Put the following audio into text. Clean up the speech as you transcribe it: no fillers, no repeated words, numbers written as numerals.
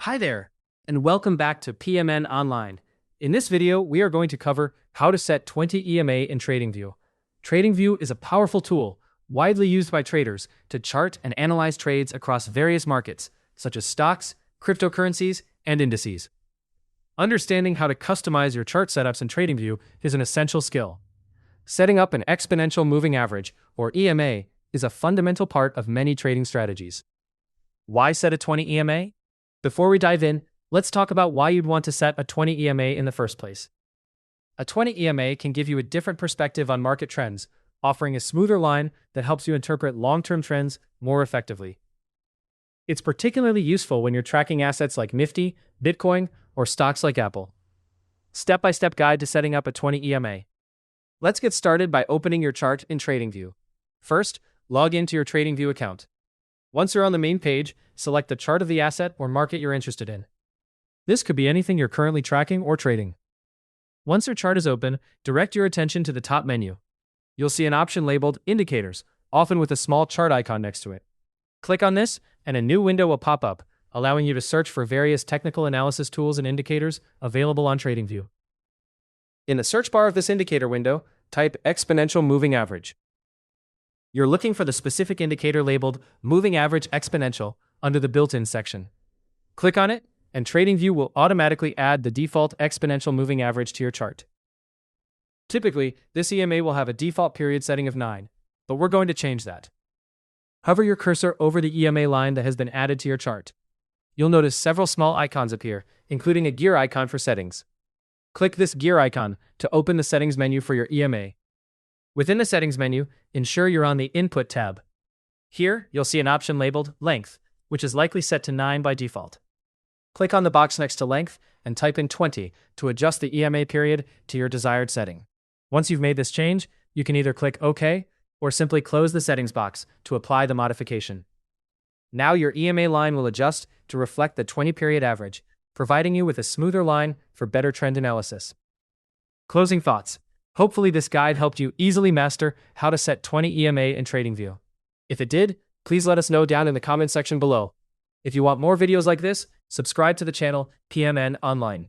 Hi there, and welcome back to PMN Online. In this video, we are going to cover how to set 20 EMA in TradingView. TradingView is a powerful tool, widely used by traders to chart and analyze trades across various markets, such as stocks, cryptocurrencies, and indices. Understanding how to customize your chart setups in TradingView is an essential skill. Setting up an Exponential Moving Average, or EMA, is a fundamental part of many trading strategies. Why set a 20 EMA? Before we dive in, let's talk about why you'd want to set a 20 EMA in the first place. A 20 EMA can give you a different perspective on market trends, offering a smoother line that helps you interpret long-term trends more effectively. It's particularly useful when you're tracking assets like Nifty, Bitcoin, or stocks like Apple. Step-by-step guide to setting up a 20 EMA. Let's get started by opening your chart in TradingView. First, log into your TradingView account. Once you're on the main page, select the chart of the asset or market you're interested in. This could be anything you're currently tracking or trading. Once your chart is open, direct your attention to the top menu. You'll see an option labeled Indicators, often with a small chart icon next to it. Click on this, and a new window will pop up, allowing you to search for various technical analysis tools and indicators available on TradingView. In the search bar of this indicator window, type Exponential Moving Average. You're looking for the specific indicator labeled Moving Average Exponential under the built-in section. Click on it, and TradingView will automatically add the default Exponential Moving Average to your chart. Typically, this EMA will have a default period setting of 9, but we're going to change that. Hover your cursor over the EMA line that has been added to your chart. You'll notice several small icons appear, including a gear icon for settings. Click this gear icon to open the settings menu for your EMA. Within the settings menu, ensure you're on the Input tab. Here, you'll see an option labeled Length, which is likely set to 9 by default. Click on the box next to Length and type in 20 to adjust the EMA period to your desired setting. Once you've made this change, you can either click OK or simply close the settings box to apply the modification. Now your EMA line will adjust to reflect the 20-period average, providing you with a smoother line for better trend analysis. Closing thoughts. Hopefully this guide helped you easily master how to set 20 EMA in TradingView. If it did, please let us know down in the comment section below. If you want more videos like this, subscribe to the channel PMN Online.